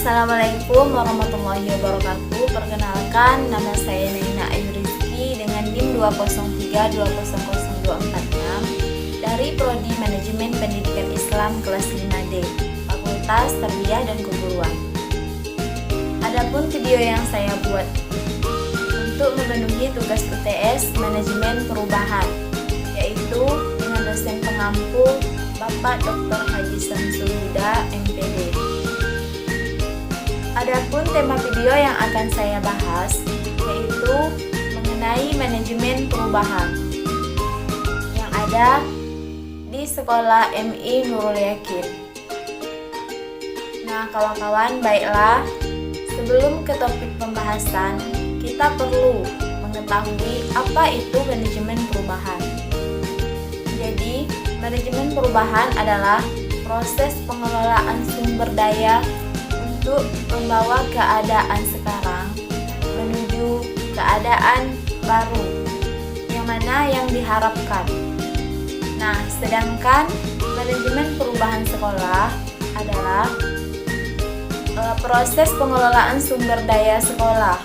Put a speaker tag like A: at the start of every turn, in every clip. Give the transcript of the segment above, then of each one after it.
A: Assalamualaikum warahmatullahi wabarakatuh. Perkenalkan, nama saya Naina Ayu Rizky dengan NIM 203200246 dari Prodi Manajemen Pendidikan Islam kelas 5D, Fakultas Tarbiyah dan Keguruan. Adapun video yang saya buat untuk memenuhi tugas UTS Manajemen Perubahan, yaitu dengan dosen pengampu Bapak Dr. Haji Samsul Huda, MPD. Adapun tema video yang akan saya bahas yaitu mengenai manajemen perubahan yang ada di Sekolah MI Nurul Yakin. Nah, kawan-kawan, baiklah, sebelum ke topik pembahasan, kita perlu mengetahui apa itu manajemen perubahan. Jadi, manajemen perubahan adalah proses pengelolaan sumber daya untuk membawa keadaan sekarang menuju keadaan baru yang mana yang diharapkan. Nah, sedangkan manajemen perubahan sekolah adalah proses pengelolaan sumber daya sekolah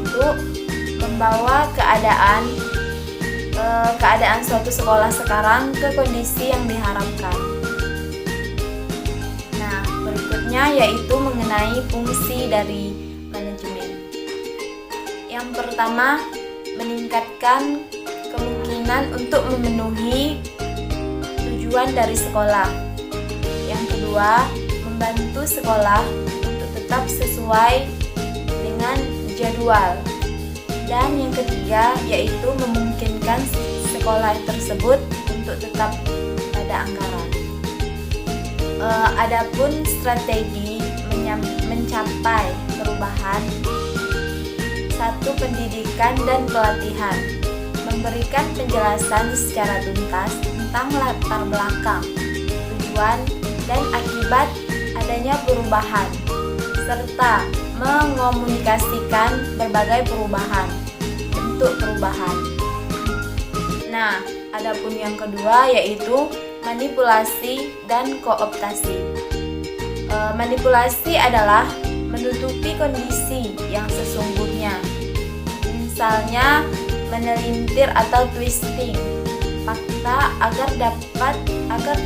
A: untuk membawa keadaan suatu sekolah sekarang ke kondisi yang diharapkan. Nah, berikutnya yaitu mengenai fungsi dari manajemen. Yang pertama, meningkatkan kemungkinan untuk memenuhi tujuan dari sekolah. Yang kedua, membantu sekolah untuk tetap sesuai dengan jadwal. Dan yang ketiga yaitu memungkinkan sekolah tersebut untuk tetap pada anggaran. Adapun strategi mencapai perubahan, satu, pendidikan dan pelatihan, memberikan penjelasan secara tuntas tentang latar belakang, tujuan dan akibat adanya perubahan, serta mengomunikasikan berbagai bentuk perubahan. Nah, adapun yang kedua yaitu manipulasi dan kooptasi. Manipulasi adalah menutupi kondisi yang sesungguhnya, misalnya menelintir atau twisting fakta agar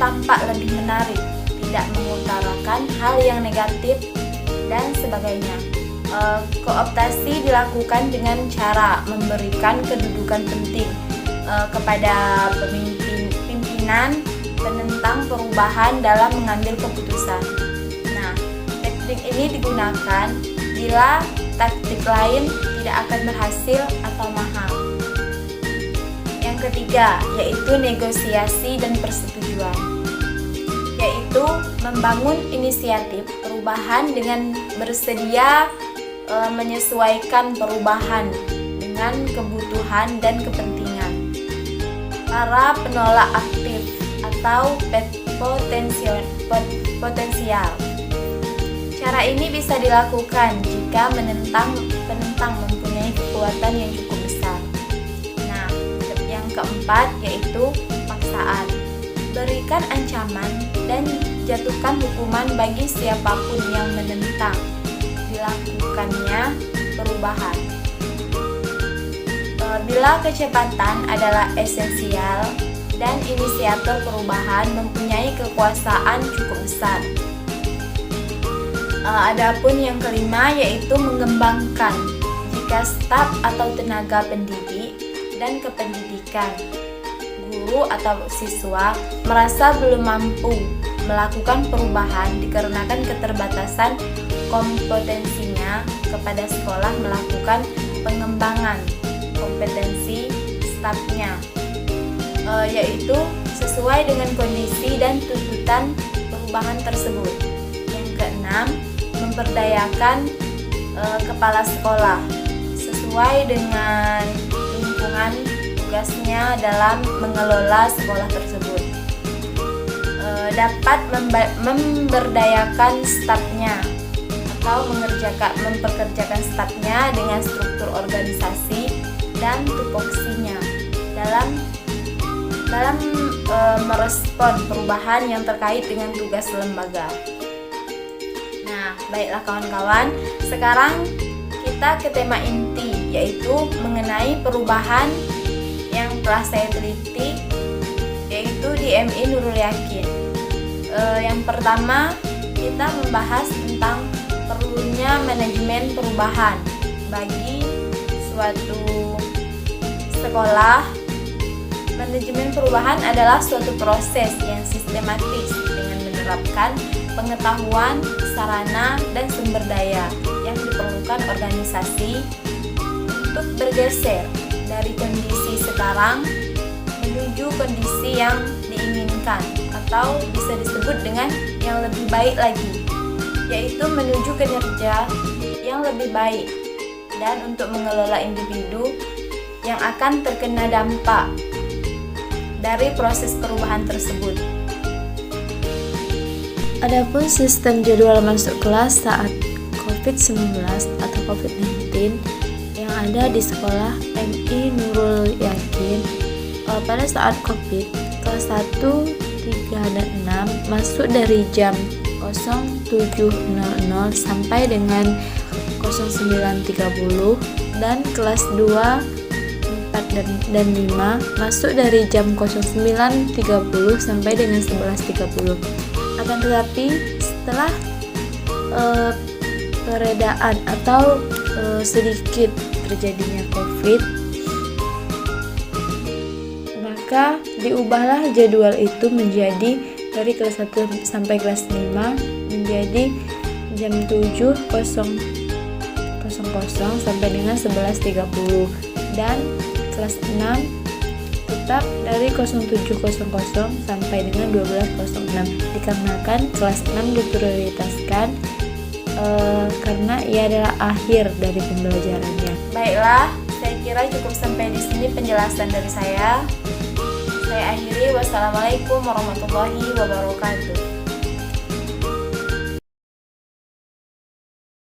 A: tampak lebih menarik, tidak mengutarakan hal yang negatif dan sebagainya. Kooptasi dilakukan dengan cara memberikan kedudukan penting kepada pimpinan penentang perubahan dalam mengambil keputusan. Nah, teknik ini digunakan bila taktik lain tidak akan berhasil atau mahal. Yang ketiga yaitu negosiasi dan persetujuan, yaitu membangun inisiatif perubahan dengan bersedia menyesuaikan perubahan dengan kebutuhan dan kepentingan para penolak aktif atau potensial. Cara ini bisa dilakukan jika penentang mempunyai kekuatan yang cukup besar. Nah, yang keempat yaitu paksaan. Berikan ancaman dan jatuhkan hukuman bagi siapapun yang menentang dilakukannya perubahan. Bila kecepatan adalah esensial dan inisiator perubahan mempunyai kekuasaan cukup besar. Adapun yang kelima yaitu mengembangkan jika staf atau tenaga pendidik dan kependidikan, guru atau siswa merasa belum mampu melakukan perubahan dikarenakan keterbatasan kompetensinya, kepada sekolah melakukan pengembangan kompetensi stafnya, yaitu sesuai dengan kondisi dan tuntutan perubahan tersebut. Yang keenam, memberdayakan kepala sekolah sesuai dengan lingkungan tugasnya dalam mengelola sekolah tersebut. Dapat memberdayakan stafnya atau memperkerjakan stafnya dengan struktur organisasi dan tupoksinya dalam merespon perubahan yang terkait dengan tugas lembaga. Nah, Baiklah kawan-kawan, sekarang kita ke tema inti, yaitu mengenai perubahan yang telah saya teliti, yaitu di MI Nurul Yakin. Yang pertama, kita membahas tentang perlunya manajemen perubahan bagi suatu sekolah. Manajemen perubahan adalah suatu proses yang sistematis dengan menerapkan pengetahuan, sarana, dan sumber daya yang diperlukan organisasi untuk bergeser dari kondisi sekarang menuju kondisi yang diinginkan atau bisa disebut dengan yang lebih baik lagi, yaitu menuju kinerja yang lebih baik dan untuk mengelola individu yang akan terkena dampak dari proses perubahan tersebut. Adapun sistem jadwal masuk kelas saat COVID-19 atau COVID-19 yang ada di sekolah MI Nurul Yakin, pada saat COVID, kelas 1, 3, dan 6 masuk dari jam 07.00 sampai dengan 09.30, dan kelas 2, 4, dan 5 masuk dari jam 09.30 sampai dengan 11.30. Akan tetapi setelah peredaan atau sedikit terjadinya COVID, maka diubahlah jadwal itu menjadi dari kelas 1 sampai kelas 5 menjadi jam 7.00 sampai dengan 11.30, dan kelas 6 tetap dari 07.00 sampai dengan 12.06, dikarenakan kelas 6 diprioritaskan karena ia adalah akhir dari pembelajarannya. Baiklah, saya kira cukup sampai di sini penjelasan dari saya. Saya akhiri, wassalamualaikum warahmatullahi wabarakatuh.